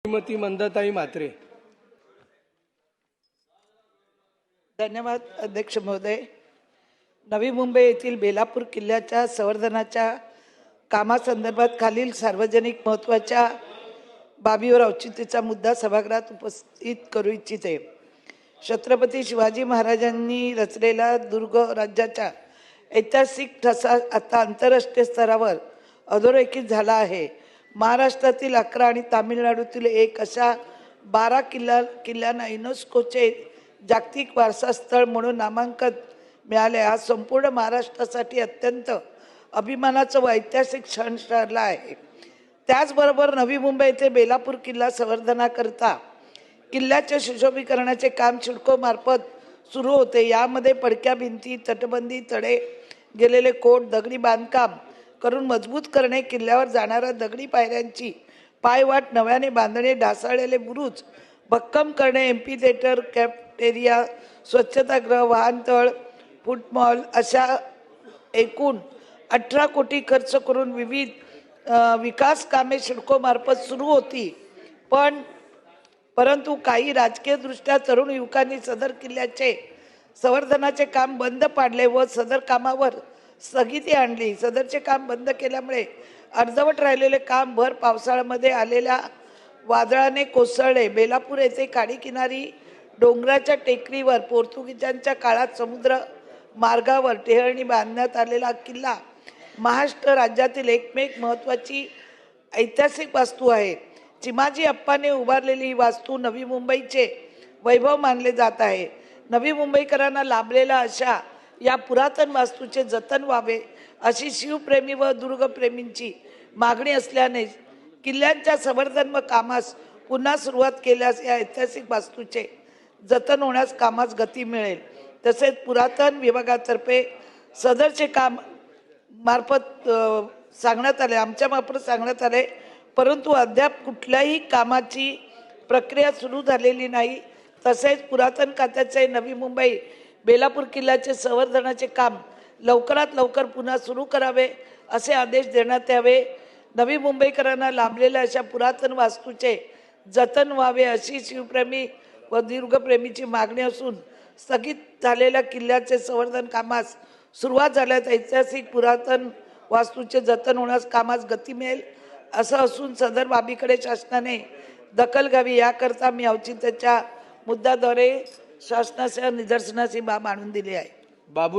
श्रीमती मंदाताई म्हात्रे. धन्यवाद अध्यक्ष महोदय. नवी मुंबई येथील बेलापूर किल्ल्याच्या संवर्धनाच्या कामासंदर्भात खालील सार्वजनिक महत्त्वाच्या बाबीवर औचित्याचा मुद्दा सभागृहात उपस्थित करू इच्छिते. छत्रपती शिवाजी महाराजांनी रचलेला दुर्ग राज्याचा ऐतिहासिक ठसा आता आंतरराष्ट्रीय स्तरावर अधोरेखित झाला आहे. महाराष्ट्रातील 11 आणि तामिळनाडूतील 1 अशा 12 किल्ल्यांना युनेस्कोचे जागतिक वारसा स्थळ म्हणून नामांकन मिळाले. हा संपूर्ण महाराष्ट्रासाठी अत्यंत अभिमानाचा व ऐतिहासिक क्षण ठरला आहे. त्याचबरोबर नवी मुंबई येथे बेलापूर किल्ला संवर्धनाकरता किल्ल्याचे सुशोभीकरणाचे काम सिडको मार्फत सुरू होते. यामध्ये पडक्या भिंती, तटबंदी, तडे गेलेले कोट, दगडी बांधकाम करून मजबूत करणे, किल्ल्यावर जाणाऱ्या दगडी पायऱ्यांची पायवाट नव्याने बांधणे, ढासळलेले बुरुज भक्कम करणे, एम्पी थिएटर, कॅफेटेरिया, स्वच्छतागृह, वाहनतळ, फूटमॉल अशा एकूण 18 कोटी खर्च करून विविध विकास कामे सिडको मार्फत सुरू होती. परंतु काही राजकीय दृष्ट्या तरुण युवकांनी सदर किल्ल्याचे संवर्धनाचे काम बंद पाडले व सदर कामावर स्थगिती आणली. सदरचे काम बंद केल्यामुळे अर्धवट राहिलेले काम भर पावसाळ्यामध्ये आलेल्या वादळाने कोसळले. बेलापूर येथे काडीकिनारी डोंगराच्या टेकडीवर पोर्तुगीजांच्या काळात समुद्र मार्गावर टेहळणी बांधण्यात आलेला किल्ला महाराष्ट्र राज्यातील एकमेव महत्त्वाची ऐतिहासिक वास्तू आहे. चिमाजी अप्पाने उभारलेली ही वास्तू नवी मुंबईचे वैभव मानले जात आहे. नवी मुंबईकरांना लाभलेल्या अशा या पुरातन वास्तूचे जतन व्हावे अशी शिवप्रेमी व दुर्गप्रेमींची मागणी असल्याने किल्ल्यांच्या संवर्धन व कामास पुन्हा सुरुवात केल्यास या ऐतिहासिक वास्तूचे जतन होण्यास कामास गती मिळेल. तसेच पुरातन विभागातर्फे सदरचे काम मार्फत सांगण्यात आले, आमच्या मार्फत सांगण्यात आले, परंतु अद्याप कुठल्याही कामाची प्रक्रिया सुरू झालेली नाही. तसेच पुरातन खात्याचे नवी मुंबई बेलापूर किल्ल्याचे संवर्धनाचे काम लवकरात लवकर पुन्हा सुरू करावे असे आदेश देण्यात यावे. नवी मुंबईकरांना लाभलेल्या अशा पुरातन वास्तूचे जतन व्हावे अशी शिवप्रेमी व दुर्गप्रेमीची मागणी असून स्थगित झालेल्या किल्ल्याचे संवर्धन कामास सुरुवात झाल्यास ऐतिहासिक पुरातन वास्तूचे जतन होण्यास कामास गती मिळेल असं असून सदर बाबीकडे शासनाने दखल घ्यावी. याकरता मी औचित्याच्या मुद्द्याद्वारे शासनाच्या निदर्शनास ही बाब आणून दिली आहे. बाबूराव